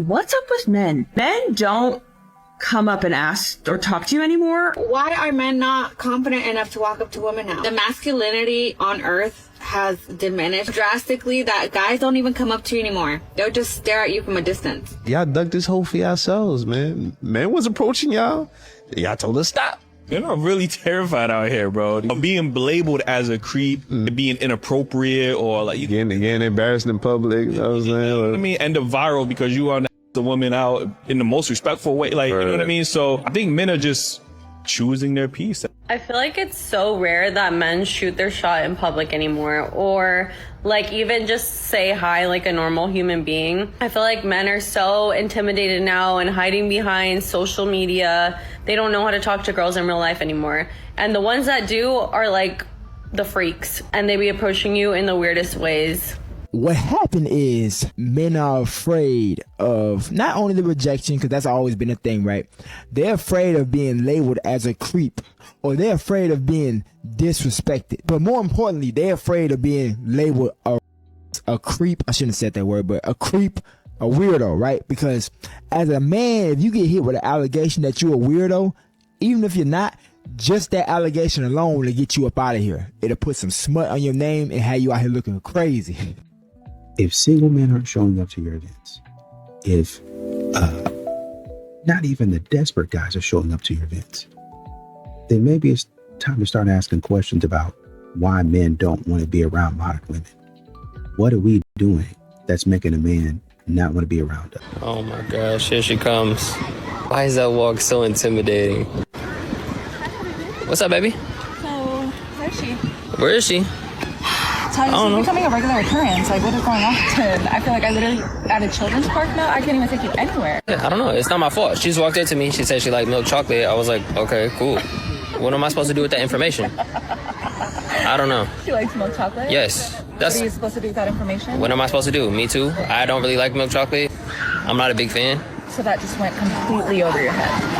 What's up with men? Men don't come up and ask or talk to you anymore. Why are men not confident enough to walk up to women now? The masculinity on earth has diminished drastically that guys don't even come up to you anymore. They'll just stare at you from a distance. Y'all dug this hole for yourselves, man. Man was approaching y'all. Y'all told us stop. Men are really terrified out here, bro. Being labeled as a creep, being inappropriate, or like you Getting embarrassed in public, you know what I'm saying? I mean, end up viral because you are the woman out in the most respectful way. Like, you know what I mean? So I think men are just choosing their peace. I feel like it's so rare that men shoot their shot in public anymore, or like even just say hi like a normal human being. I feel like men are so intimidated now and hiding behind social media. They don't know how to talk to girls in real life anymore. And the ones that do are like the freaks, and they be approaching you in the weirdest ways. What happened is men are afraid of not only the rejection, because that's always been a thing, right? They're afraid of being labeled as a creep, or they're afraid of being disrespected. But more importantly, they're afraid of being labeled a creep. I shouldn't have said that word, but a creep, a weirdo, right? Because as a man, if you get hit with an allegation that you're a weirdo, even if you're not, just that allegation alone will get you up out of here. It'll put some smut on your name and have you out here looking crazy. If single men aren't showing up to your events, if not even the desperate guys are showing up to your events, then maybe it's time to start asking questions about why men don't want to be around modern women. What are we doing that's making a man not want to be around us? Oh my gosh, here she comes. Why is that walk so intimidating? What's up, baby? So, where's she? Where is she? Ty, this is becoming a regular occurrence. Like, what is going on? I feel like I literally at a children's park now. I can't even take you anywhere. Yeah, I don't know. It's not my fault. She just walked up to me. She said she liked milk chocolate. I was like, okay, cool. What am I supposed to do with that information? I don't know. She likes milk chocolate? Yes. What are you supposed to do with that information? What am I supposed to do? Me too. I don't really like milk chocolate. I'm not a big fan. So that just went completely over your head.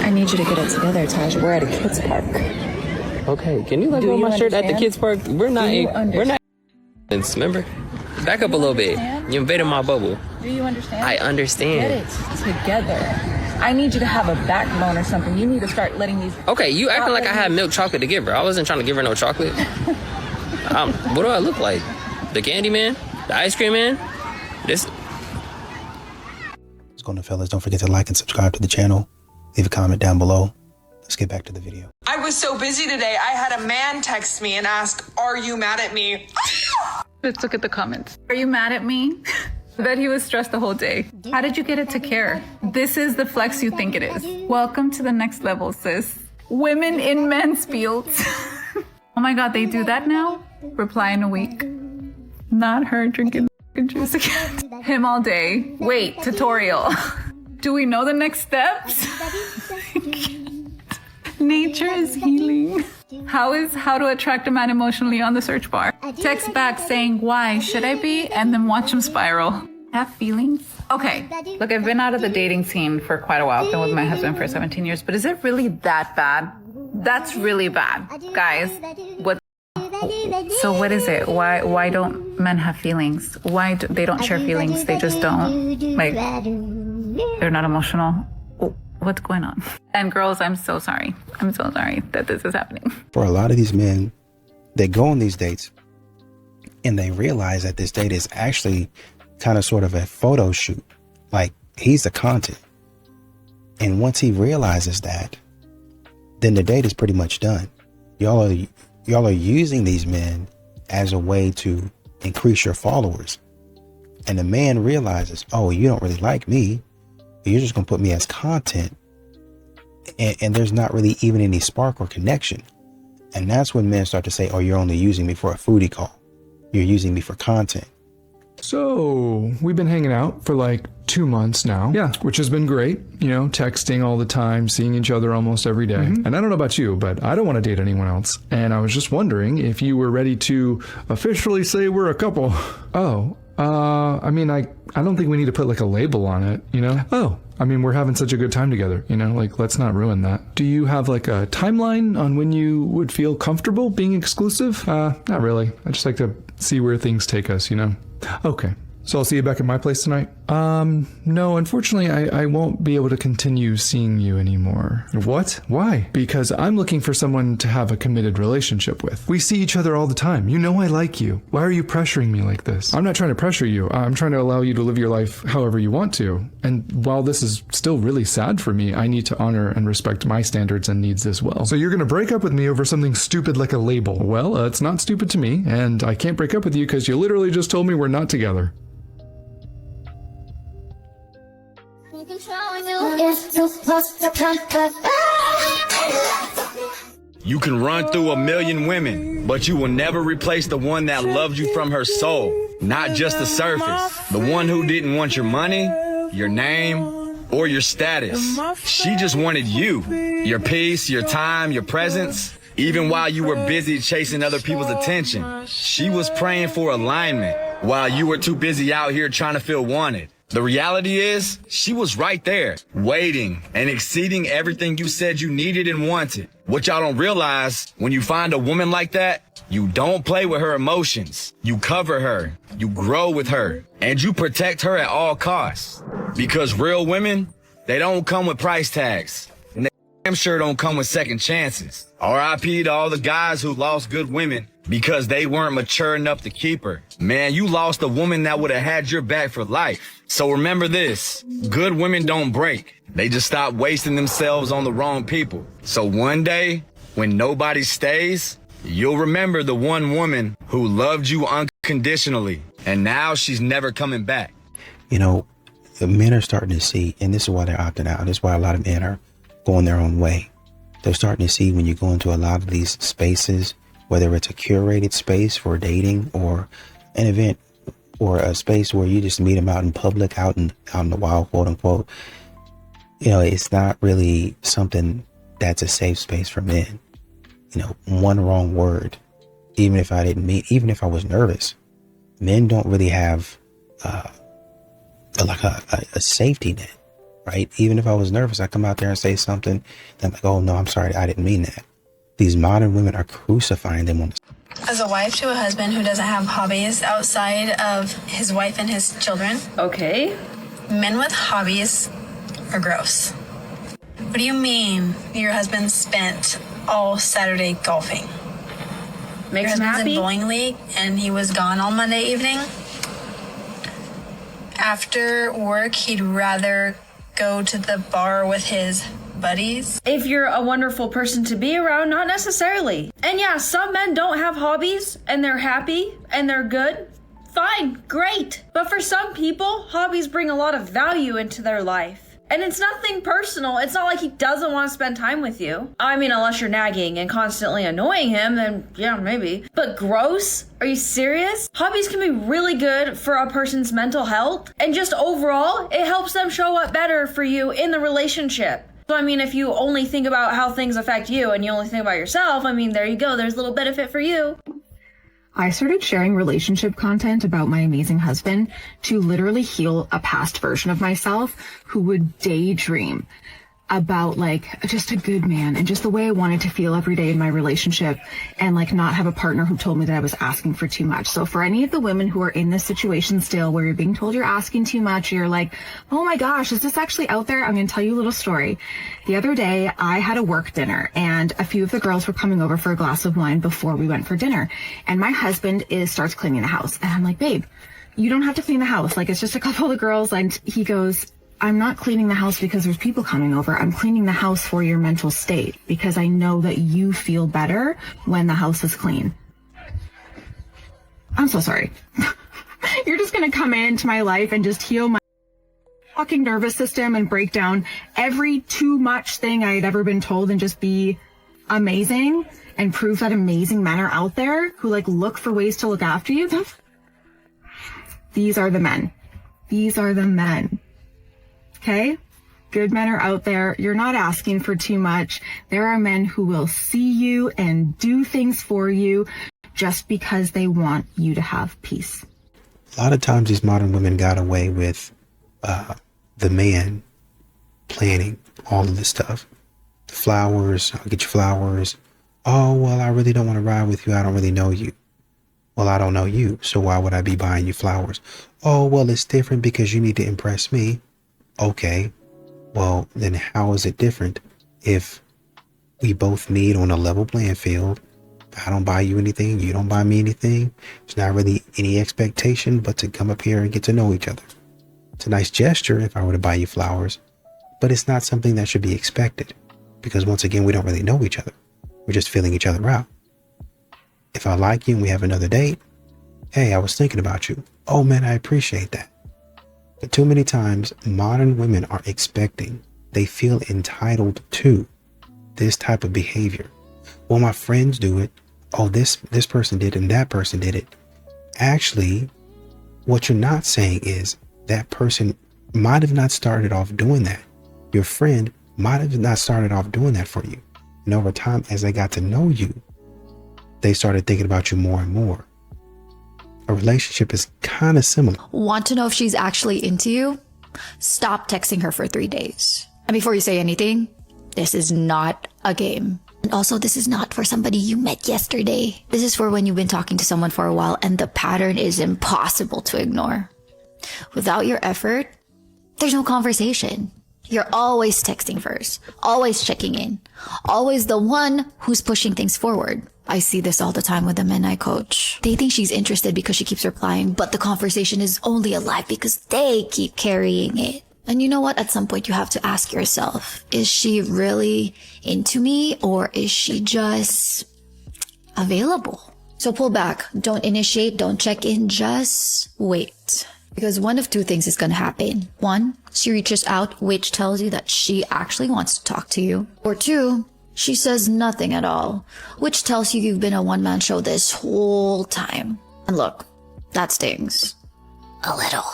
I need you to get it together, Taj. We're at a kids park. Okay, can you let go of my shirt at the kids park? We're not. Remember? Back up a little bit. You invaded my bubble. Do you understand? I understand. Get it together. I need you to have a backbone or something. You need to start letting these. Okay, you acting like I had milk chocolate to give her. I wasn't trying to give her no chocolate. What do I look like? The candy man? The ice cream man? This. What's going on, fellas? Don't forget to like and subscribe to the channel. Leave a comment down below. Let's get back to the video. I was so busy today, I had a man text me and ask, "Are you mad at me?" Let's look at the comments. Are you mad at me? I bet he was stressed the whole day. How did you get it to care? This is the flex you think it is. Welcome to the next level, sis. Women in men's fields. Oh my God, they do that now? Reply in a week. Not her drinking juice again. Him all day. Wait, tutorial. Do we know the next steps? Nature is healing. How to attract a man emotionally on the search bar? Text back saying, why should I be? And then watch him spiral. Have feelings? Okay, look, I've been out of the dating scene for quite a while. I've been with my husband for 17 years, but is it really that bad? That's really bad. Guys, what? So what is it? Why don't men have feelings? Why they don't share feelings? They just don't. Like, they're not emotional. What's going on? And girls, I'm so sorry. I'm so sorry that this is happening. For a lot of these men, they go on these dates and they realize that this date is actually kind of sort of a photo shoot. Like, he's the content. And once he realizes that, then the date is pretty much done. Y'all are using these men as a way to increase your followers. And the man realizes, oh, you don't really like me. You're just going to put me as content. And there's not really even any spark or connection. And that's when men start to say, oh, you're only using me for a foodie call. You're using me for content. So we've been hanging out for like 2 months now. Yeah. Which has been great. You know, texting all the time, seeing each other almost every day. And I don't know about you, but I don't want to date anyone else. And I was just wondering if you were ready to officially say we're a couple. Oh, I mean, I don't think we need to put like a label on it, you know? Oh, I mean, we're having such a good time together, you know, like, let's not ruin that. Do you have like a timeline on when you would feel comfortable being exclusive? Not really. I just like to see where things take us, you know? Okay. So I'll see you back at my place tonight. No, unfortunately, I won't be able to continue seeing you anymore. What? Why? Because I'm looking for someone to have a committed relationship with. We see each other all the time. You know I like you. Why are you pressuring me like this? I'm not trying to pressure you. I'm trying to allow you to live your life however you want to. And while this is still really sad for me, I need to honor and respect my standards and needs as well. So you're gonna break up with me over something stupid like a label. Well, it's not stupid to me, and I can't break up with you because you literally just told me we're not together. You can run through a million women, but you will never replace the one that loved you from her soul, not just the surface. The one who didn't want your money, your name, or your status. She just wanted you, your peace, your time, your presence. Even while you were busy chasing other people's attention, she was praying for alignment while you were too busy out here trying to feel wanted. The reality is, she was right there, waiting and exceeding everything you said you needed and wanted. What y'all don't realize, when you find a woman like that, you don't play with her emotions. You cover her, you grow with her, and you protect her at all costs. Because real women, they don't come with price tags. And they damn sure don't come with second chances. R.I.P. to all the guys who lost good women because they weren't mature enough to keep her. Man, you lost a woman that would have had your back for life. So remember this, good women don't break. They just stop wasting themselves on the wrong people. So one day, when nobody stays, you'll remember the one woman who loved you unconditionally. And now she's never coming back. You know, the men are starting to see, and this is why they're opting out. This is why a lot of men are going their own way. They're starting to see when you go into a lot of these spaces, whether it's a curated space for dating or an event or a space where you just meet them out in public, out in the wild, quote unquote. You know, it's not really something that's a safe space for men. You know, one wrong word, even if I was nervous, men don't really have a safety net, right? Even if I was nervous, I come out there and say something, then I'm like, oh no, I'm sorry, I didn't mean that. These modern women are crucifying them on the As a wife to a husband who doesn't have hobbies outside of his wife and his children. Okay. Men with hobbies are gross. What do you mean your husband spent all Saturday golfing? Makes him Your husband's happy? in bowling league and he was gone all Monday evening. After work, he'd rather go to the bar with his buddies. If you're a wonderful person to be around, not necessarily. And yeah, some men don't have hobbies and they're happy and they're good. Fine, great. But for some people, hobbies bring a lot of value into their life. And it's nothing personal. It's not like he doesn't want to spend time with you. I mean, unless you're nagging and constantly annoying him, then yeah, maybe. But gross? Are you serious? Hobbies can be really good for a person's mental health. And just overall, it helps them show up better for you in the relationship. So I mean, if you only think about how things affect you and you only think about yourself, I mean, there you go. There's a little benefit for you. I started sharing relationship content about my amazing husband to literally heal a past version of myself who would daydream about like just a good man and just the way I wanted to feel every day in my relationship and like not have a partner who told me that I was asking for too much. So for any of the women who are in this situation still where you're being told you're asking too much, you're like, oh my gosh, is this actually out there? I'm going to tell you a little story. The other day I had a work dinner and a few of the girls were coming over for a glass of wine before we went for dinner. And my husband starts cleaning the house. And I'm like, babe, you don't have to clean the house. Like, it's just a couple of girls. And he goes, I'm not cleaning the house because there's people coming over. I'm cleaning the house for your mental state because I know that you feel better when the house is clean. I'm so sorry. You're just going to come into my life and just heal my fucking nervous system and break down every too much thing I had ever been told and just be amazing and prove that amazing men are out there who like look for ways to look after you. These are the men. These are the men. Okay? Good men are out there. You're not asking for too much. There are men who will see you and do things for you just because they want you to have peace. A lot of times these modern women got away with the man planning all of this stuff. The flowers, I'll get you flowers. Oh, well, I really don't want to ride with you. I don't really know you. Well, I don't know you, so why would I be buying you flowers? Oh, well, it's different because you need to impress me. Okay, well, then how is it different if we both meet on a level playing field? I don't buy you anything, you don't buy me anything. There's not really any expectation but to come up here and get to know each other. It's a nice gesture if I were to buy you flowers, but it's not something that should be expected because once again, we don't really know each other. We're just feeling each other out. If I like you and we have another date, hey, I was thinking about you. Oh man, I appreciate that. But too many times, modern women are expecting, they feel entitled to this type of behavior. Well, my friends do it. Oh, this person did and that person did it. Actually, what you're not saying is that person might have not started off doing that. Your friend might have not started off doing that for you. And over time, as they got to know you, they started thinking about you more and more. A relationship is kind of similar. Want to know if she's actually into you? Stop texting her for 3 days. And before you say anything, this is not a game. And also, this is not for somebody you met yesterday. This is for when you've been talking to someone for a while and the pattern is impossible to ignore. Without your effort, there's no conversation. You're always texting first, always checking in, always the one who's pushing things forward. I see this all the time with the men I coach. They think she's interested because she keeps replying, but the conversation is only alive because they keep carrying it. And you know what? At some point you have to ask yourself, is she really into me or is she just available? So pull back. Don't initiate. Don't check in. Just wait. Because one of two things is going to happen. One, she reaches out, which tells you that she actually wants to talk to you. Or two, she says nothing at all, which tells you you've been a one-man show this whole time. And look, that stings. A little.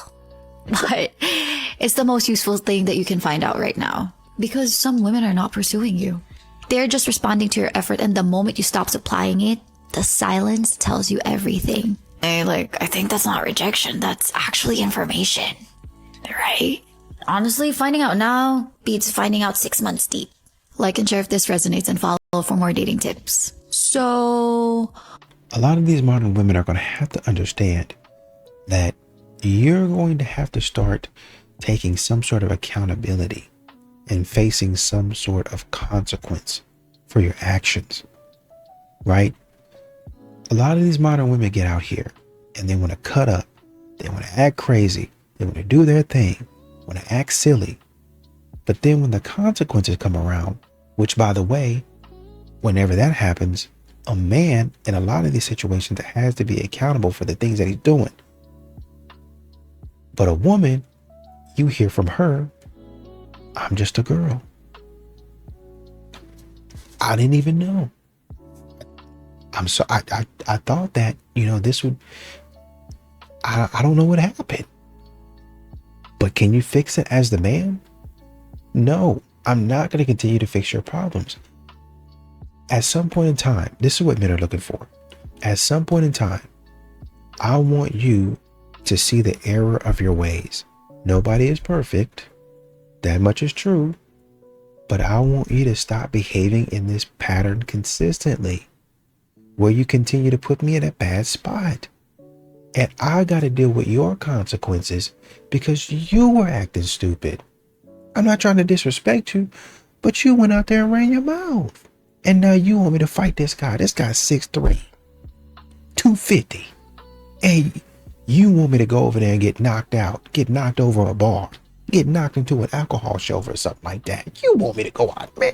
But it's the most useful thing that you can find out right now. Because some women are not pursuing you. They're just responding to your effort, and the moment you stop supplying it, the silence tells you everything. I think that's not rejection. That's actually information. Right? Honestly, finding out now beats finding out 6 months deep. Like and share if this resonates and follow for more dating tips. So, a lot of these modern women are going to have to understand that you're going to have to start taking some sort of accountability and facing some sort of consequence for your actions, right? A lot of these modern women get out here and they want to cut up. They want to act crazy. They want to do their thing, want to act silly. But then when the consequences come around, which by the way, whenever that happens, a man in a lot of these situations has to be accountable for the things that he's doing. But a woman, you hear from her, I'm just a girl. I didn't even know. I thought that, this would, I don't know what happened. But can you fix it as the man? No, I'm not going to continue to fix your problems. At some point in time, this is what men are looking for. At some point in time, I want you to see the error of your ways. Nobody is perfect. That much is true. But I want you to stop behaving in this pattern consistently, where you continue to put me in a bad spot. And I got to deal with your consequences because you were acting stupid. I'm not trying to disrespect you, but you went out there and ran your mouth. And now you want me to fight this guy. This guy's 6'3", 250. And you want me to go over there and get knocked out, get knocked over a bar, get knocked into an alcohol shelf or something like that. You want me to go out, man?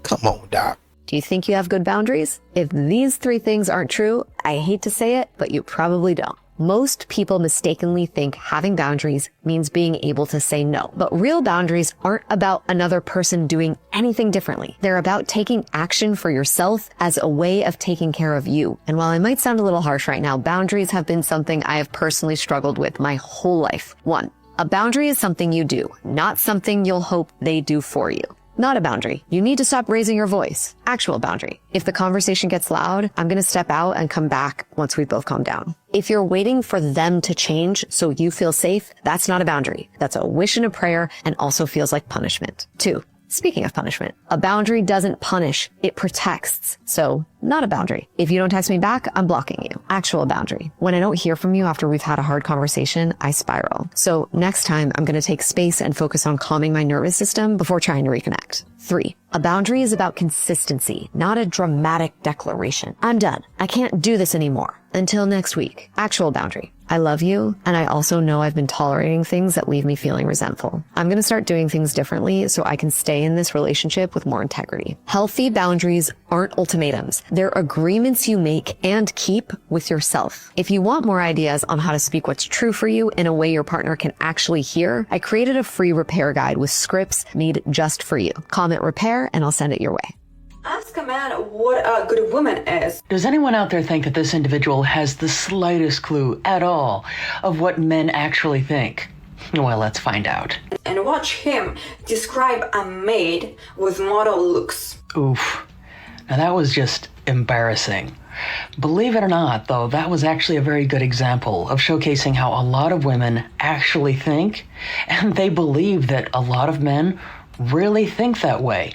Come on, Doc. Do you think you have good boundaries? If these 3 things aren't true, I hate to say it, but you probably don't. Most people mistakenly think having boundaries means being able to say no. But real boundaries aren't about another person doing anything differently. They're about taking action for yourself as a way of taking care of you. And while I might sound a little harsh right now, boundaries have been something I have personally struggled with my whole life. 1, a boundary is something you do, not something you'll hope they do for you. Not a boundary. You need to stop raising your voice. Actual boundary. If the conversation gets loud, I'm going to step out and come back once we both calm down. If you're waiting for them to change so you feel safe, that's not a boundary. That's a wish and a prayer and also feels like punishment. 2, Speaking of punishment, a boundary doesn't punish, it protects. So, not a boundary. If you don't text me back, I'm blocking you. Actual boundary. When I don't hear from you after we've had a hard conversation, I spiral. So next time, I'm going to take space and focus on calming my nervous system before trying to reconnect. 3. A boundary is about consistency, not a dramatic declaration. I'm done. I can't do this anymore. Until next week. Actual boundary. I love you, and I also know I've been tolerating things that leave me feeling resentful. I'm going to start doing things differently so I can stay in this relationship with more integrity. Healthy boundaries aren't ultimatums. They're agreements you make and keep with yourself. If you want more ideas on how to speak what's true for you in a way your partner can actually hear, I created a free repair guide with scripts made just for you. Comment repair and I'll send it your way. Ask a man what a good woman is. Does anyone out there think that this individual has the slightest clue at all of what men actually think? Well, let's find out. And watch him describe a maid with model looks. Oof. Now that was just embarrassing. Believe it or not, though, that was actually a very good example of showcasing how a lot of women actually think, and they believe that a lot of men really think that way.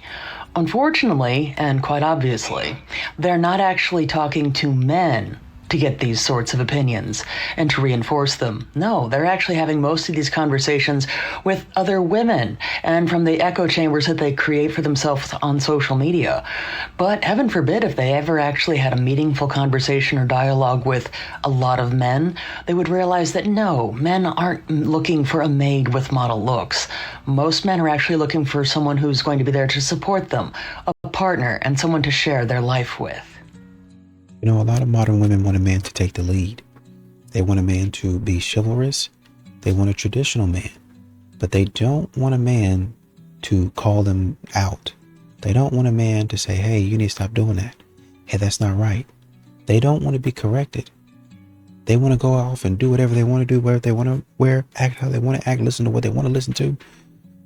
Unfortunately, and quite obviously, they're not actually talking to men to get these sorts of opinions and to reinforce them. No, they're actually having most of these conversations with other women and from the echo chambers that they create for themselves on social media. But heaven forbid if they ever actually had a meaningful conversation or dialogue with a lot of men, they would realize that no, men aren't looking for a maid with model looks. Most men are actually looking for someone who's going to be there to support them, a partner, and someone to share their life with. You know, a lot of modern women want a man to take the lead. They want a man to be chivalrous. They want a traditional man. But they don't want a man to call them out. They don't want a man to say, hey, you need to stop doing that. Hey, that's not right. They don't want to be corrected. They want to go off and do whatever they want to do, wherever they want to wear, act how they want to act, listen to what they want to listen to,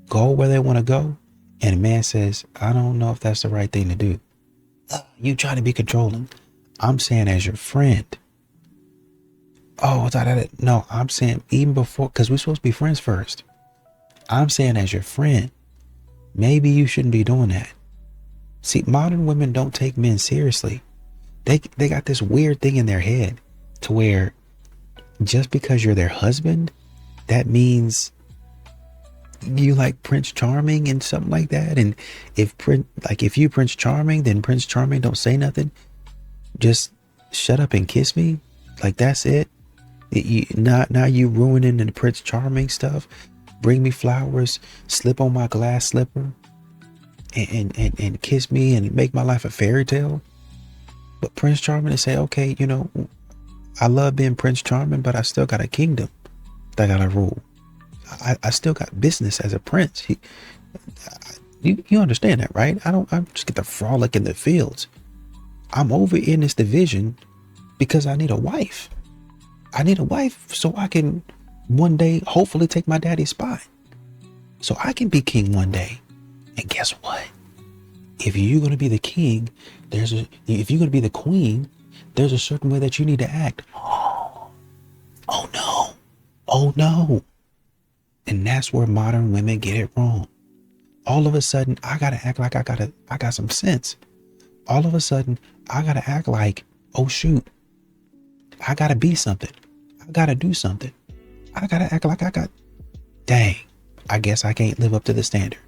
go where they want to go. And a man says, I don't know if that's the right thing to do. You try to be controlling. I'm saying as your friend. Oh, no, I'm saying even before, because we're supposed to be friends first. I'm saying as your friend, maybe you shouldn't be doing that. See, modern women don't take men seriously. They got this weird thing in their head to where just because you're their husband, that means you like Prince Charming and something like that. And if you Prince Charming, then Prince Charming don't say nothing. Just shut up and kiss me. Like that's it. Now you ruining the Prince Charming stuff. Bring me flowers, slip on my glass slipper, and kiss me and make my life a fairy tale. But Prince Charming to say, okay, you know, I love being Prince Charming, but I still got a kingdom that I gotta rule. I still got business as a prince. You understand that, right? I just get to frolic in the fields. I'm over in this division because I need a wife. I need a wife so I can one day hopefully take my daddy's spot. So I can be king one day. And guess what? If you're going to be the king, if you're going to be the queen, there's a certain way that you need to act. Oh no. And that's where modern women get it wrong. All of a sudden, I got to act like I got some sense. All of a sudden, I got to act like, oh shoot, I got to be something. I got to do something. I got to act like dang, I guess I can't live up to the standard.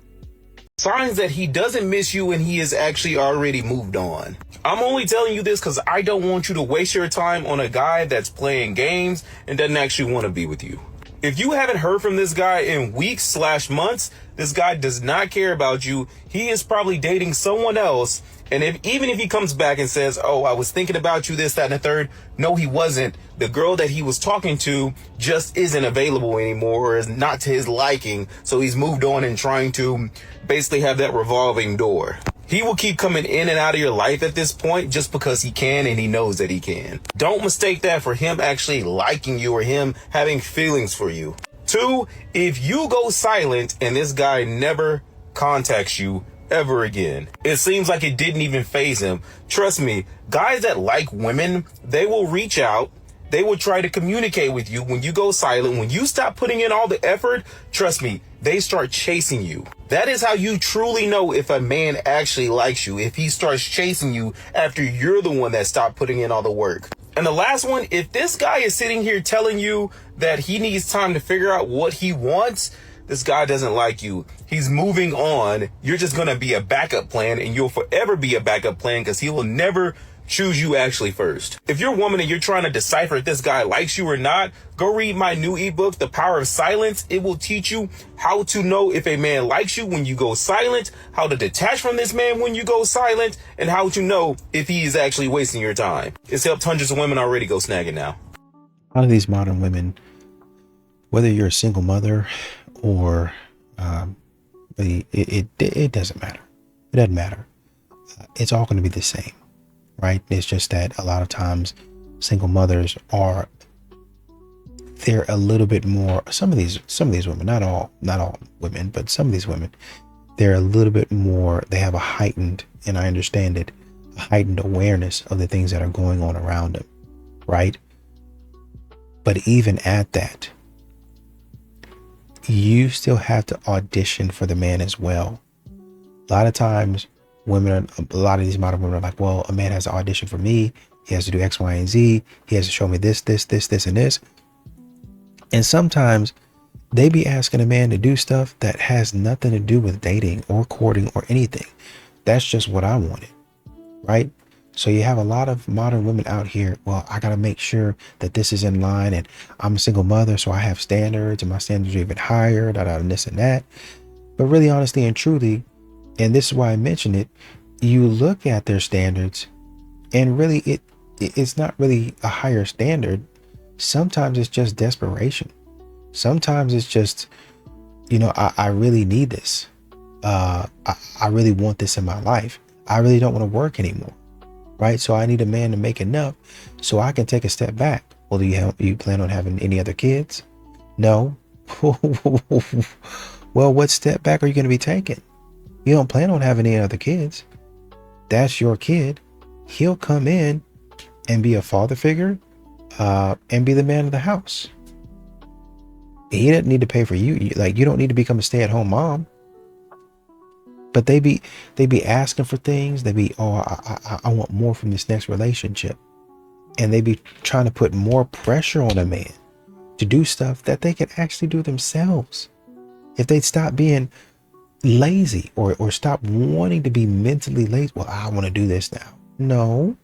Signs that he doesn't miss you and he has actually already moved on. I'm only telling you this because I don't want you to waste your time on a guy that's playing games and doesn't actually want to be with you. If you haven't heard from this guy in weeks/months, this guy does not care about you. He is probably dating someone else. And even if he comes back and says, oh, I was thinking about you, this, that, and the third. No, he wasn't. The girl that he was talking to just isn't available anymore or is not to his liking. So he's moved on and trying to basically have that revolving door. He will keep coming in and out of your life at this point just because he can and he knows that he can. Don't mistake that for him actually liking you or him having feelings for you. 2, if you go silent and this guy never contacts you ever again, it seems like it didn't even faze him. Trust me, guys that like women, they will reach out. They will try to communicate with you when you go silent. When you stop putting in all the effort, trust me, they start chasing you. That is how you truly know if a man actually likes you, if he starts chasing you after you're the one that stopped putting in all the work. And the last one, if this guy is sitting here telling you that he needs time to figure out what he wants, this guy doesn't like you. He's moving on. You're just going to be a backup plan, and you'll forever be a backup plan because he will never choose you actually first. If you're a woman and you're trying to decipher if this guy likes you or not, go read my new ebook, The Power of Silence. It will teach you how to know if a man likes you when you go silent, how to detach from this man when you go silent, and how to know if he is actually wasting your time. It's helped hundreds of women already go snagging now. A lot of these modern women, whether you're a single mother or it doesn't matter. It doesn't matter. It's all going to be the same. Right? It's just that a lot of times single mothers they're a little bit more, some of these women, not all women, but some of these women, they're a little bit more, they have a heightened, and I understand it, a heightened awareness of the things that are going on around them. Right? But even at that, you still have to audition for the man as well. A lot of times, a lot of these modern women are like, well, a man has to audition for me. He has to do X, Y, and Z. He has to show me this, and this. And sometimes they be asking a man to do stuff that has nothing to do with dating or courting or anything. That's just what I wanted, right? So you have a lot of modern women out here. Well, I got to make sure that this is in line, and I'm a single mother, so I have standards, and my standards are even higher, and this and that. But really, honestly and truly, and this is why I mentioned it, you look at their standards and really it's not really a higher standard. Sometimes it's just desperation. Sometimes it's just, I really need this. I really want this in my life. I really don't want to work anymore. Right? So I need a man to make enough so I can take a step back. Well, do you plan on having any other kids? No. Well, what step back are you going to be taking? You don't plan on having any other kids. That's your kid. He'll come in and be a father figure and be the man of the house. He doesn't need to pay for you. You don't need to become a stay-at-home mom. But they be asking for things. They be, I want more from this next relationship. And they be trying to put more pressure on a man to do stuff that they can actually do themselves. If they'd stop being lazy or stop wanting to be mentally lazy. Well, I want to do this now. No.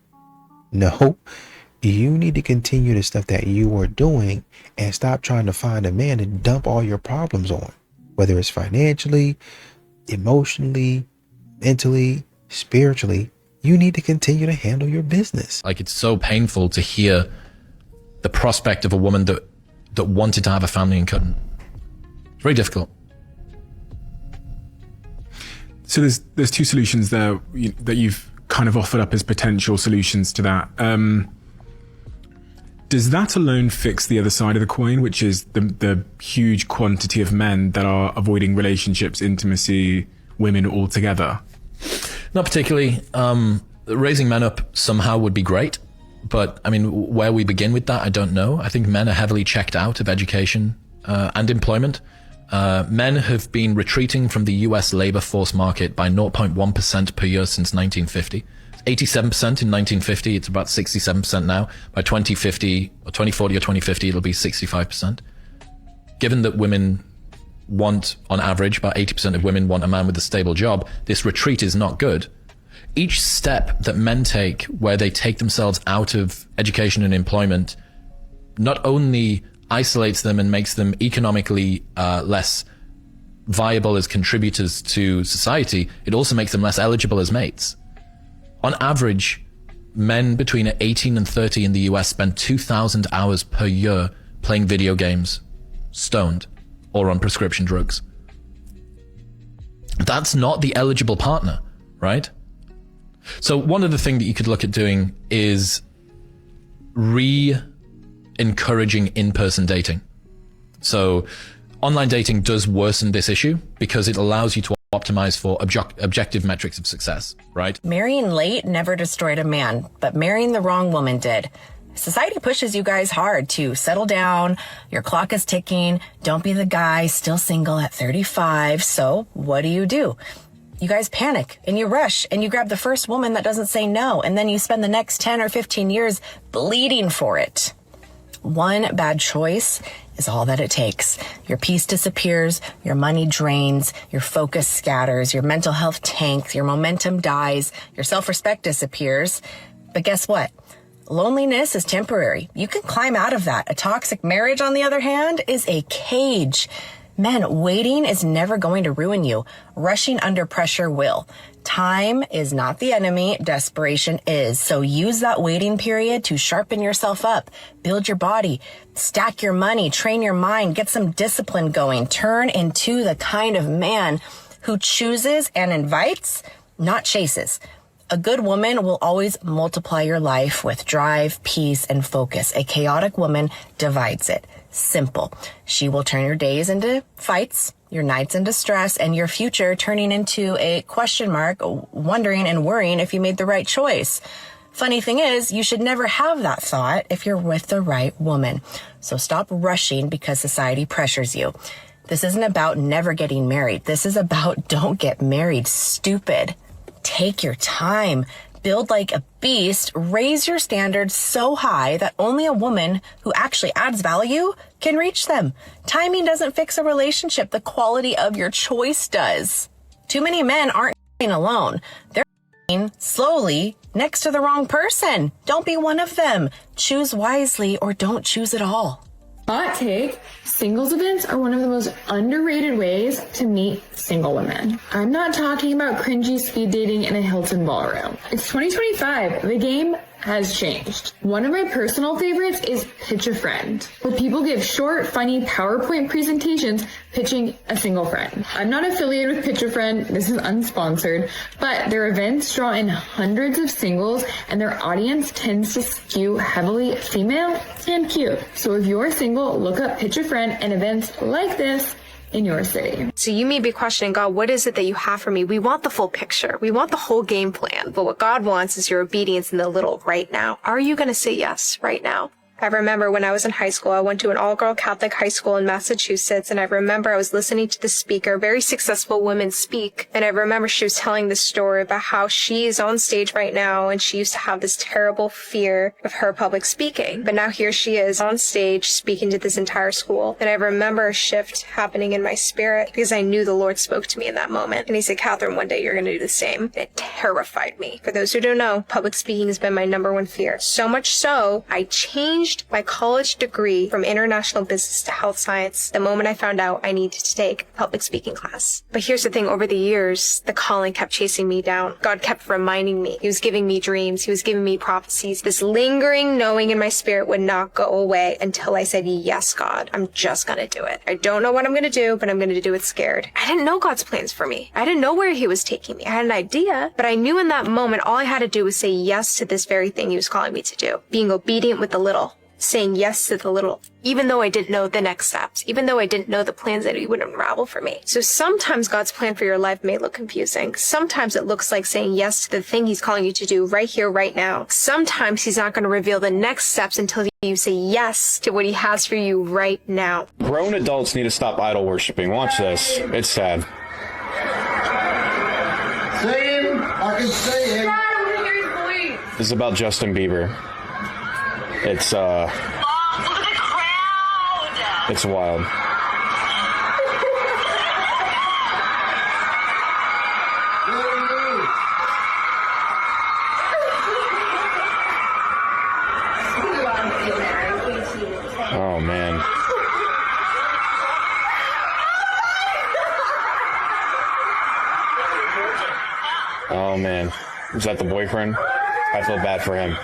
You need to continue the stuff that you are doing and stop trying to find a man to dump all your problems on, whether it's financially, emotionally, mentally, spiritually. You need to continue to handle your business. Like, it's so painful to hear the prospect of a woman that wanted to have a family and couldn't. It's very difficult. So there's two solutions there that you've kind of offered up as potential solutions to that. Does that alone fix the other side of the coin, which is the huge quantity of men that are avoiding relationships, intimacy, women altogether? Not particularly. Raising men up somehow would be great, but I mean, where we begin with that, I don't know. I think men are heavily checked out of education and employment. Men have been retreating from the US labor force market by 0.1% per year since 1950. 87% in 1950, it's about 67% now. By 2050 or 2040 or 2050, it'll be 65%. Given that women want, on average, about 80% of women want a man with a stable job, this retreat is not good. Each step that men take where they take themselves out of education and employment not only isolates them and makes them economically less viable as contributors to society, it also makes them less eligible as mates. On average, men between 18 and 30 in the US spend 2,000 hours per year playing video games, stoned, or on prescription drugs. That's not the eligible partner, right? So one other thing that you could look at doing is encouraging in-person dating. So online dating does worsen this issue because it allows you to optimize for objective metrics of success, right? Marrying late never destroyed a man, but marrying the wrong woman did. Society pushes you guys hard to settle down. Your clock is ticking. Don't be the guy still single at 35. So what do? You guys panic and you rush and you grab the first woman that doesn't say no. And then you spend the next 10 or 15 years bleeding for it. One bad choice is all that it takes. Your peace disappears, your money drains, your focus scatters, your mental health tanks, your momentum dies, your self-respect disappears. But guess what? Loneliness is temporary. You can climb out of that. A toxic marriage, on the other hand, is a cage. Men, waiting is never going to ruin you. Rushing under pressure will. Time is not the enemy. Desperation is. So use that waiting period to sharpen yourself up, build your body, stack your money, train your mind, get some discipline going. Turn into the kind of man who chooses and invites, not chases. A good woman will always multiply your life with drive, peace, and focus. A chaotic woman divides it. Simple. She will turn your days into fights, your nights into stress, and your future turning into a question mark, wondering and worrying if you made the right choice. Funny thing is, you should never have that thought if you're with the right woman. So stop rushing because society pressures you. This isn't about never getting married. This is about don't get married, stupid. Take your time. Build like a beast. Raise your standards so high that only a woman who actually adds value can reach them. Timing doesn't fix a relationship. The quality of your choice does. Too many men aren't alone. They're slowly next to the wrong person. Don't be one of them. Choose wisely or don't choose at all. Hot take, singles events are one of the most underrated ways to meet single women. I'm not talking about cringy speed dating in a Hilton ballroom. It's 2025. The game has changed. One of my personal favorites is Pitch a Friend, where people give short, funny PowerPoint presentations pitching a single friend. I'm not affiliated with Pitch a Friend. This is unsponsored, but their events draw in hundreds of singles and their audience tends to skew heavily female and cute. So if you're single, look up Pitch a Friend and events like this in your city. So you may be questioning, God, what is it that you have for me? We want the full picture. We want the whole game plan. But what God wants is your obedience in the little right now. Are you going to say yes right now? I remember when I was in high school, I went to an all-girl Catholic high school in Massachusetts, and I remember I was listening to the speaker, very successful woman speak, and I remember she was telling this story about how she is on stage right now, and she used to have this terrible fear of her public speaking, but now here she is on stage speaking to this entire school, and I remember a shift happening in my spirit because I knew the Lord spoke to me in that moment, and he said, Catherine, one day you're going to do the same. It terrified me. For those who don't know, public speaking has been my number one fear. So much so, I changed my college degree from international business to health science the moment I found out I needed to take a public speaking class. But here's the thing, over the years, the calling kept chasing me down. God kept reminding me. He was giving me dreams. He was giving me prophecies. This lingering knowing in my spirit would not go away until I said, yes, God, I'm just going to do it. I don't know what I'm going to do, but I'm going to do it scared. I didn't know God's plans for me. I didn't know where he was taking me. I had an idea, but I knew in that moment all I had to do was say yes to this very thing he was calling me to do. Being obedient with the little. Saying yes to the little, even though I didn't know the next steps, even though I didn't know the plans that he would unravel for me. So sometimes God's plan for your life may look confusing. Sometimes it looks like saying yes to the thing he's calling you to do right here, right now. Sometimes he's not going to reveal the next steps until you say yes to what he has for you right now. Grown adults need to stop idol worshiping. Watch this. It's sad. Say him. I can say him. This is about Justin Bieber. It's look at the crowd. It's wild. Oh man. Oh man. Is that the boyfriend? I feel bad for him.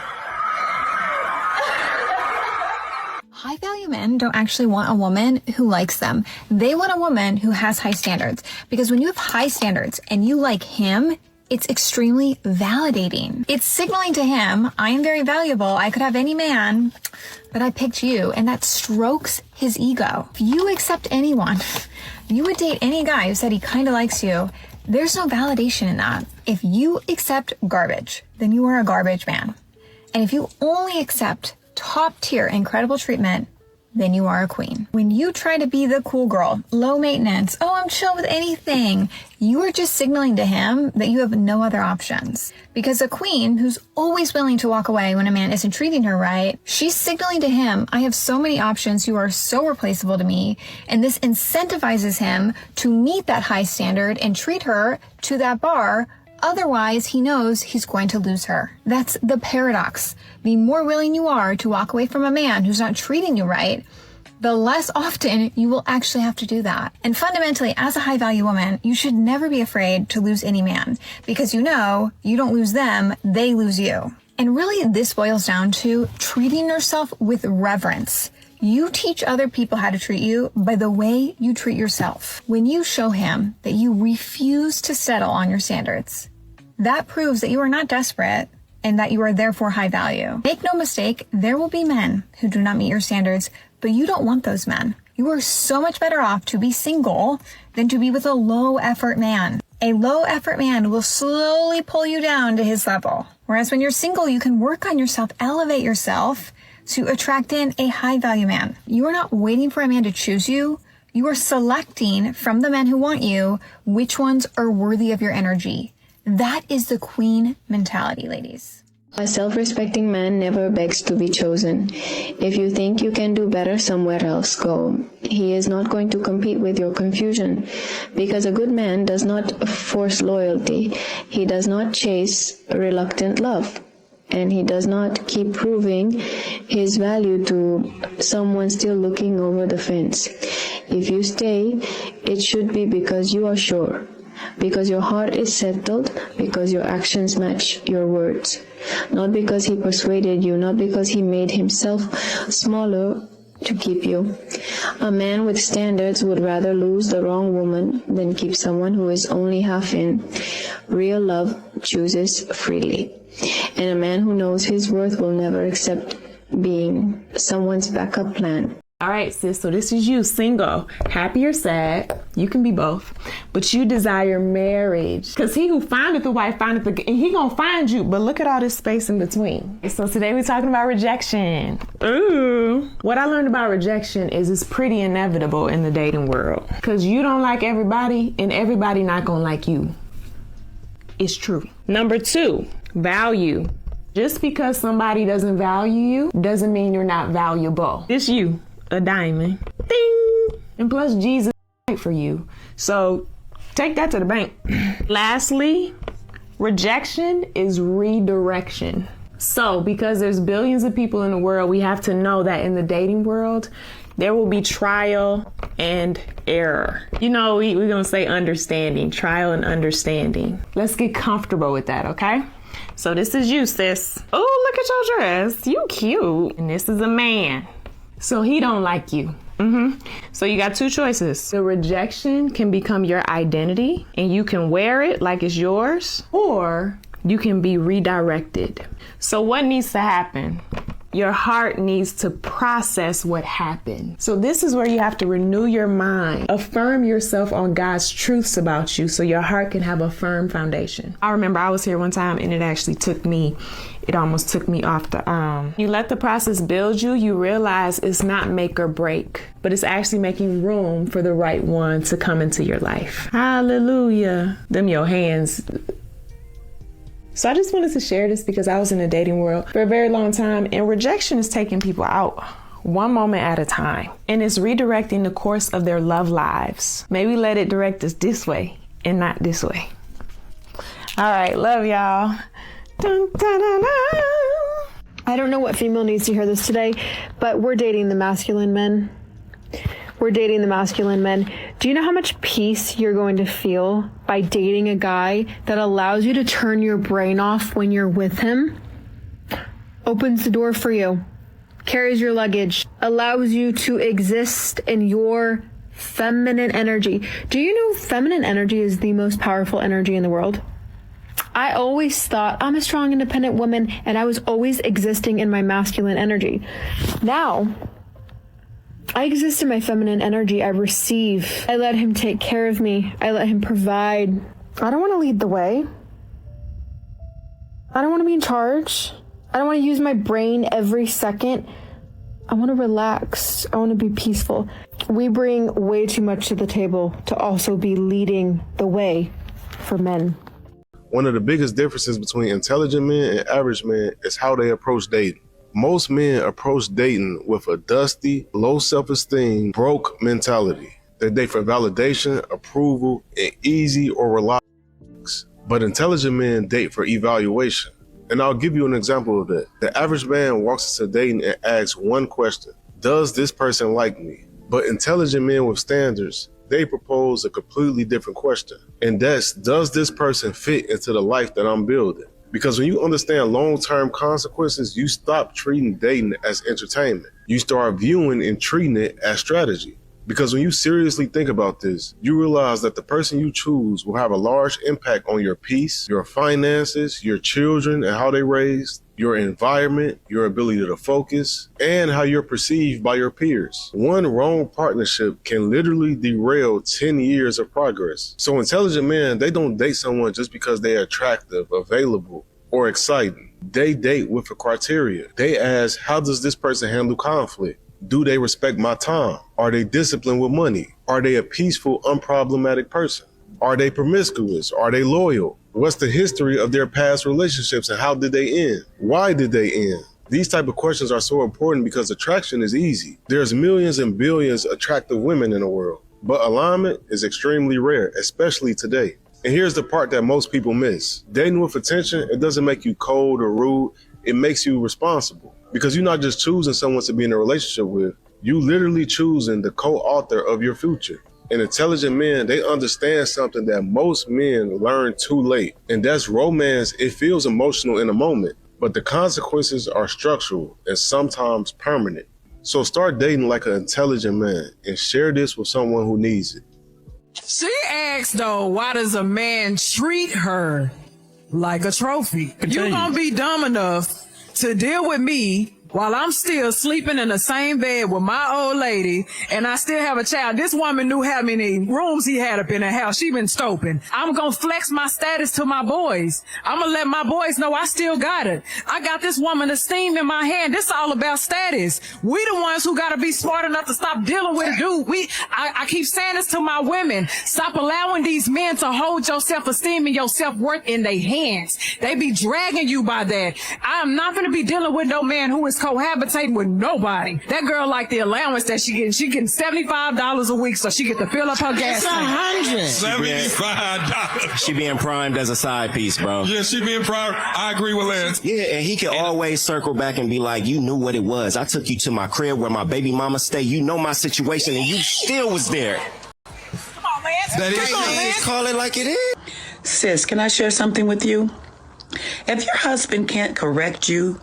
High-value men don't actually want a woman who likes them. They want a woman who has high standards. Because when you have high standards and you like him, it's extremely validating. It's signaling to him, I am very valuable. I could have any man, but I picked you. And that strokes his ego. If you accept anyone, you would date any guy who said he kind of likes you. There's no validation in that. If you accept garbage, then you are a garbage man. And if you only accept top tier incredible treatment, then you are a queen. When you try to be the cool girl, low maintenance, oh, I'm chill with anything, you are just signaling to him that you have no other options. Because a queen who's always willing to walk away when a man isn't treating her right, she's signaling to him, I have so many options, you are so replaceable to me, and this incentivizes him to meet that high standard and treat her to that bar. Otherwise, he knows he's going to lose her. That's the paradox. The more willing you are to walk away from a man who's not treating you right, the less often you will actually have to do that. And fundamentally, as a high value woman, you should never be afraid to lose any man, because you know you don't lose them, they lose you. And really, this boils down to treating yourself with reverence. You teach other people how to treat you by the way you treat yourself. When you show him that you refuse to settle on your standards, that proves that you are not desperate and that you are therefore high value. Make no mistake, there will be men who do not meet your standards, but you don't want those men. You are so much better off to be single than to be with a low effort man. A low effort man will slowly pull you down to his level. Whereas when you're single, you can work on yourself, elevate yourself, to attract in a high value man. You are not waiting for a man to choose you. You are selecting from the men who want you which ones are worthy of your energy. That is the queen mentality, ladies. A self-respecting man never begs to be chosen. If you think you can do better somewhere else, go. He is not going to compete with your confusion, because a good man does not force loyalty. He does not chase reluctant love. And he does not keep proving his value to someone still looking over the fence. If you stay, it should be because you are sure, because your heart is settled, because your actions match your words. Not because he persuaded you, not because he made himself smaller to keep you. A man with standards would rather lose the wrong woman than keep someone who is only half in. Real love chooses freely. And a man who knows his worth will never accept being someone's backup plan. All right, sis, so this is you, single, happy or sad, you can be both, but you desire marriage. Because he who findeth a wife findeth a, and he gonna find you, but look at all this space in between. So today we're talking about rejection. Ooh. What I learned about rejection is it's pretty inevitable in the dating world. Because you don't like everybody, and everybody not gonna like you. It's true. Number 2, value. Just because somebody doesn't value you doesn't mean you're not valuable. It's you. A diamond. Ding! And plus Jesus died for you. So take that to the bank. Lastly, rejection is redirection. So because there's billions of people in the world, we have to know that in the dating world, there will be trial and error. You know, we're going to say understanding, trial and understanding. Let's get comfortable with that, okay? So this is you, sis. Oh, look at your dress. You cute. And this is a man. So he don't like you. So you got 2 choices. The rejection can become your identity and you can wear it like it's yours, or you can be redirected. So what needs to happen? Your heart needs to process what happened. So this is where you have to renew your mind, affirm yourself on God's truths about you so your heart can have a firm foundation. I remember I was here one time and it almost took me off the arm. You let the process build you, you realize it's not make or break, but it's actually making room for the right one to come into your life. Hallelujah. Them your hands. So I just wanted to share this because I was in the dating world for a very long time, and rejection is taking people out one moment at a time. And it's redirecting the course of their love lives. Maybe let it direct us this way and not this way. All right, love y'all. Dun, dun, dun, dun. I don't know what female needs to hear this today, but we're dating the masculine men. We're dating the masculine men. Do you know how much peace you're going to feel by dating a guy that allows you to turn your brain off when you're with him? Opens the door for you, carries your luggage, allows you to exist in your feminine energy. Do you know feminine energy is the most powerful energy in the world? I always thought I'm a strong, independent woman, and I was always existing in my masculine energy. Now, I exist in my feminine energy. I receive. I let him take care of me. I let him provide. I don't want to lead the way. I don't want to be in charge. I don't want to use my brain every second. I want to relax. I want to be peaceful. We bring way too much to the table to also be leading the way for men. One of the biggest differences between intelligent men and average men is how they approach dating. Most men approach dating with a dusty, low self-esteem, broke mentality. They date for validation, approval, and easy or reliable. But intelligent men date for evaluation. And I'll give you an example of that. The average man walks into dating and asks one question: does this person like me? But intelligent men with standards, they propose a completely different question. And that's, does this person fit into the life that I'm building? Because when you understand long-term consequences, you stop treating dating as entertainment. You start viewing and treating it as strategy. Because when you seriously think about this, you realize that the person you choose will have a large impact on your peace, your finances, your children and how they raised, your environment, your ability to focus, and how you're perceived by your peers. One wrong partnership can literally derail 10 years of progress. So intelligent men, they don't date someone just because they're attractive, available, or exciting. They date with a criteria. They ask, how does this person handle conflict? Do they respect my time? Are they disciplined with money? Are they a peaceful, unproblematic person? Are they promiscuous? Are they loyal? What's the history of their past relationships and how did they end? Why did they end? These type of questions are so important because attraction is easy. There's millions and billions of attractive women in the world, but alignment is extremely rare, especially today. And here's the part that most people miss. Dating with attention, it doesn't make you cold or rude. It makes you responsible. Because you're not just choosing someone to be in a relationship with, you literally choosing the co-author of your future. And intelligent men, they understand something that most men learn too late. And that's romance. It feels emotional in the moment, but the consequences are structural and sometimes permanent. So start dating like an intelligent man and share this with someone who needs it. She asked though, why does a man treat her like a trophy? You gonna be dumb enough to deal with me while I'm still sleeping in the same bed with my old lady and I still have a child. This woman knew how many rooms he had up in the house. She been stoping. I'm gonna flex my status to my boys. I'm gonna let my boys know I still got it. I got this woman esteem in my hand. This all about status. We the ones who gotta be smart enough to stop dealing with a dude. I keep saying this to my women. Stop allowing these men to hold your self-esteem and your self-worth in their hands. They be dragging you by that. I am not gonna be dealing with no man who is cohabitating with nobody. That girl like the allowance that she getting. She getting $75 a week so she get to fill up her gas tank. $75. She being primed as a side piece, bro. Yeah, she being primed. I agree with Lance. Yeah, and he can always circle back and be like, you knew what it was. I took you to my crib where my baby mama stay. You know my situation and you still was there. Come on, Lance. That is, Come on, Lance. call it like it is. Sis, can I share something with you? If your husband can't correct you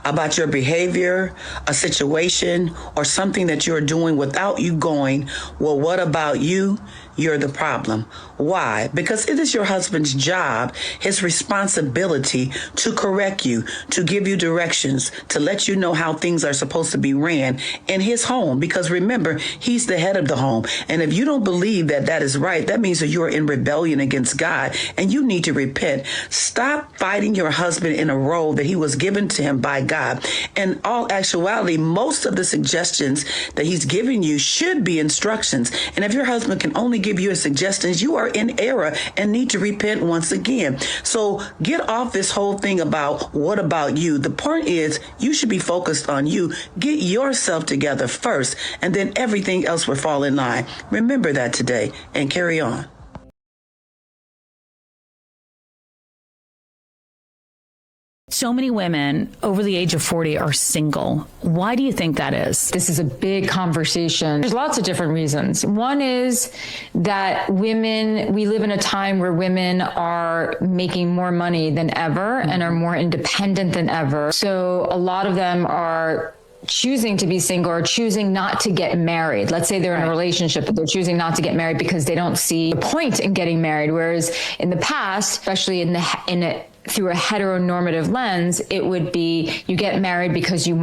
about your behavior, a situation, or something that you're doing without you going, well, what about you? You're the problem. Why? Because it is your husband's job, his responsibility to correct you, to give you directions, to let you know how things are supposed to be ran in his home. Because remember, he's the head of the home. And if you don't believe that that is right, that means that you're in rebellion against God and you need to repent. Stop fighting your husband in a role that he was given to him by God. In all actuality, most of the suggestions that he's giving you should be instructions. And if your husband can only give you suggestions, you are in error and need to repent once again. So get off this whole thing about what about you. The point is you should be focused on you. Get yourself together first, and then everything else will fall in line. Remember that today and carry on. So many women over the age of 40 are single. Why do you think that is? This is a big conversation. There's lots of different reasons. One is that we live in a time where women are making more money than ever and are more independent than ever. So a lot of them are choosing to be single or choosing not to get married. Let's say they're in a relationship, but they're choosing not to get married because they don't see the point in getting married. Whereas in the past, especially through a heteronormative lens, it would be you get married because you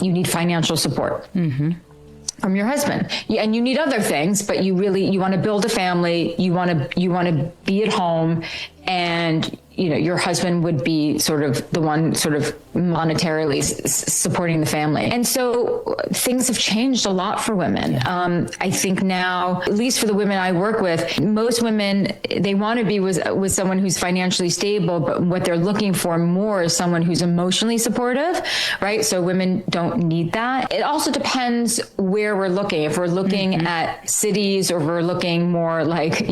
need financial support from your husband, and you need other things, but you want to build a family, you want to be at home, and your husband would be sort of the one sort of monetarily supporting the family. And so things have changed a lot for women. I think now, at least for the women I work with, most women, they want to be with someone who's financially stable, but what they're looking for more is someone who's emotionally supportive, right? So women don't need that. It also depends where we're looking. If we're looking at cities or we're looking more like,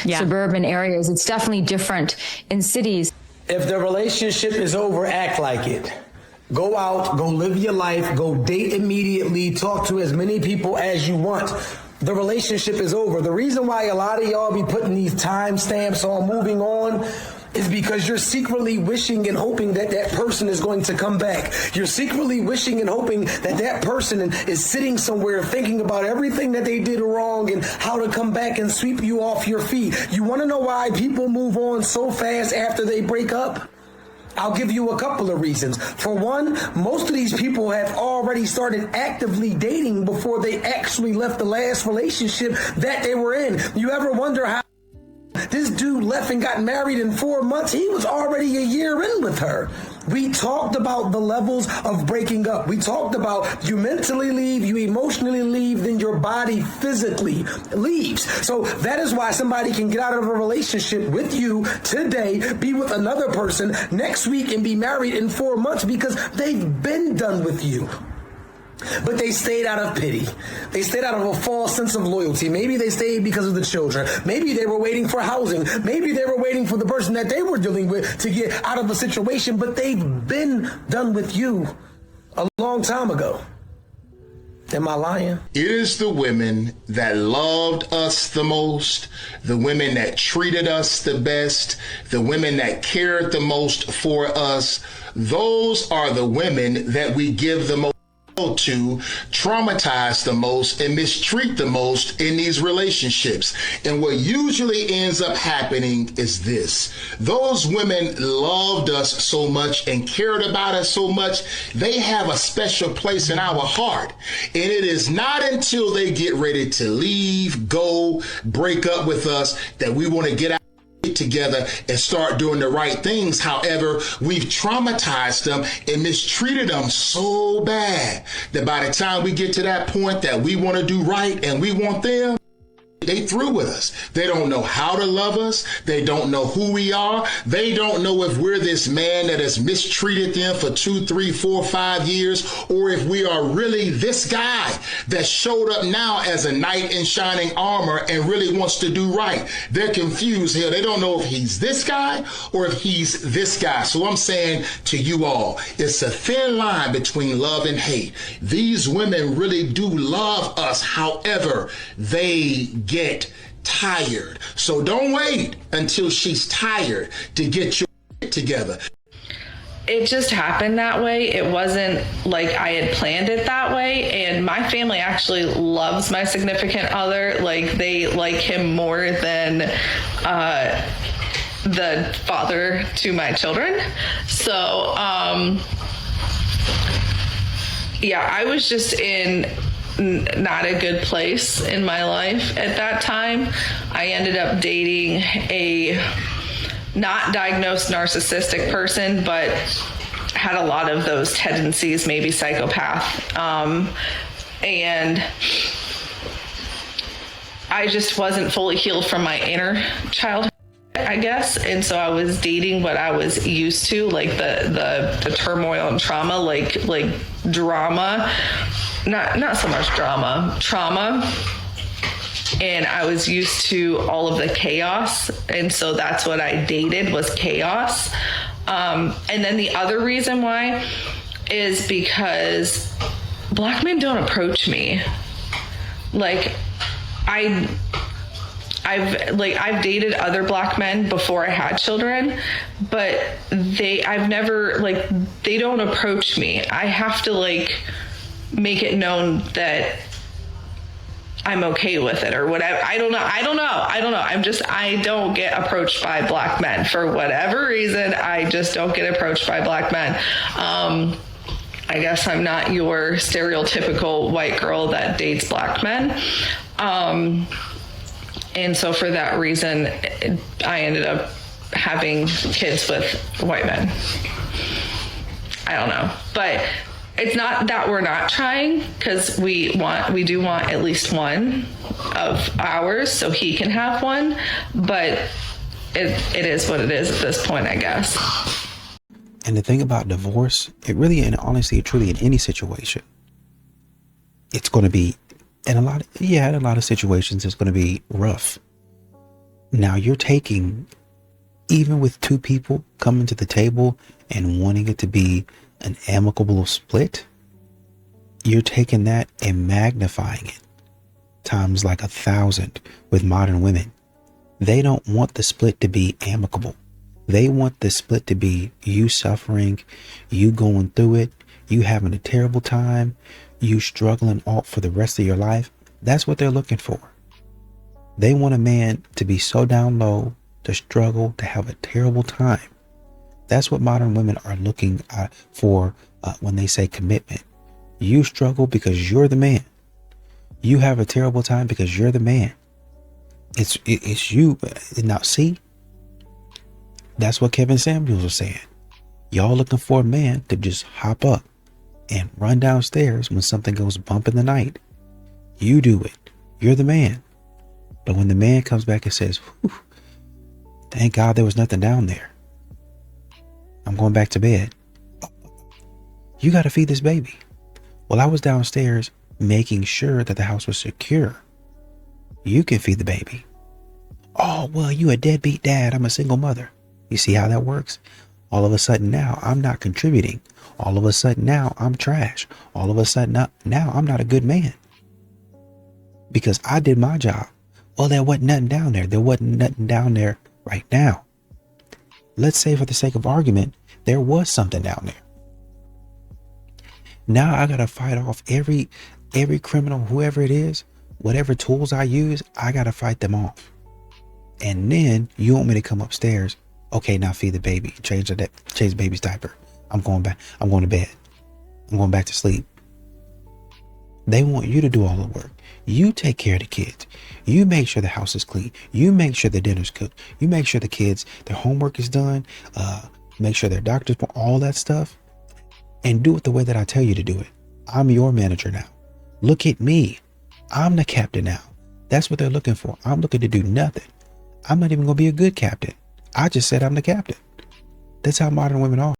suburban areas, it's definitely different in cities. If the relationship is over, act like it. Go out, go live your life, go date immediately, talk to as many people as you want. The relationship is over. The reason why a lot of y'all be putting these time stamps on moving on is because you're secretly wishing and hoping that that person is going to come back. You're secretly wishing and hoping that that person is sitting somewhere thinking about everything that they did wrong and how to come back and sweep you off your feet. You want to know why people move on so fast after they break up? I'll give you a couple of reasons. For one, most of these people have already started actively dating before they actually left the last relationship that they were in. You ever wonder how this dude left and got married in 4 months? He was already a year in with her. We talked about the levels of breaking up. We talked about you mentally leave, you emotionally leave, then your body physically leaves. So that is why somebody can get out of a relationship with you today, be with another person next week, and be married in 4 months because they've been done with you. But they stayed out of pity. They stayed out of a false sense of loyalty. Maybe they stayed because of the children. Maybe they were waiting for housing. Maybe they were waiting for the person that they were dealing with to get out of the situation. But they've been done with you a long time ago. Am I lying? It is the women that loved us the most, the women that treated us the best, the women that cared the most for us. Those are the women that we give the most to, traumatize the most, and mistreat the most in these relationships. And what usually ends up happening is this: those women loved us so much and cared about us so much, they have a special place in our heart. And it is not until they get ready to leave, go, break up with us that we want to get out together and start doing the right things. However, we've traumatized them and mistreated them so bad that by the time we get to that point that we want to do right and we want them, they through with us. They don't know how to love us. They don't know who we are. They don't know if we're this man that has mistreated them for 2, 3, 4, 5 years, or if we are really this guy that showed up now as a knight in shining armor and really wants to do right. They're confused here. They don't know if he's this guy or if he's this guy. So I'm saying to you all, it's a thin line between love and hate. These women really do love us. However, they get tired. So don't wait until she's tired to get your together. It just happened that way. It wasn't like I had planned it that way. And my family actually loves my significant other. Like, they like him more than the father to my children. So, yeah, I was just in not a good place in my life at that time. I ended up dating a not diagnosed narcissistic person, but had a lot of those tendencies, maybe psychopath. And I just wasn't fully healed from my inner childhood, I guess. And so I was dating what I was used to, like the turmoil and trauma, like drama. Not so much drama, trauma. And I was used to all of the chaos. And so that's what I dated, was chaos. And then the other reason why is because Black men don't approach me. Like, I've dated other Black men before I had children, but they don't approach me. I have to make it known that I'm okay with it or whatever. I don't know. I don't get approached by Black men for whatever reason. I just don't get approached by Black men. I guess I'm not your stereotypical white girl that dates Black men. And so for that reason, I ended up having kids with white men. I don't know, but it's not that we're not trying, because we do want at least one of ours so he can have one, but it is what it is at this point, I guess. And the thing about divorce, it really, and honestly, truly, in any situation, it's going to be, in a lot of situations, it's going to be rough. Now you're taking, even with two people coming to the table and wanting it to be an amicable split, you're taking that and magnifying it times like 1,000 with modern women. They don't want the split to be amicable. They want the split to be you suffering, you going through it, you having a terrible time, you struggling all for the rest of your life. That's what they're looking for. They want a man to be so down low, to struggle, to have a terrible time. That's what modern women are looking for when they say commitment. You struggle because you're the man. You have a terrible time because you're the man. It's you. Now see, that's what Kevin Samuels was saying. Y'all looking for a man to just hop up and run downstairs when something goes bump in the night. You do it. You're the man. But when the man comes back and says, thank God there was nothing down there, I'm going back to bed. You got to feed this baby. Well, I was downstairs making sure that the house was secure. You can feed the baby. Oh, well, you a deadbeat dad. I'm a single mother. You see how that works? All of a sudden now I'm not contributing. All of a sudden now I'm trash. All of a sudden now I'm not a good man. Because I did my job. Well, there wasn't nothing down there. There wasn't nothing down there right now. Let's say for the sake of argument, there was something down there. Now I got to fight off every criminal, whoever it is, whatever tools I use, I got to fight them off. And then you want me to come upstairs. Okay, now feed the baby, change the baby's diaper. I'm going back. I'm going to bed. I'm going back to sleep. They want you to do all the work. You take care of the kids. You make sure the house is clean. You make sure the dinner's cooked. You make sure the kids, their homework is done. Make sure their doctor's, all that stuff. And do it the way that I tell you to do it. I'm your manager now. Look at me. I'm the captain now. That's what they're looking for. I'm looking to do nothing. I'm not even going to be a good captain. I just said I'm the captain. That's how modern women are.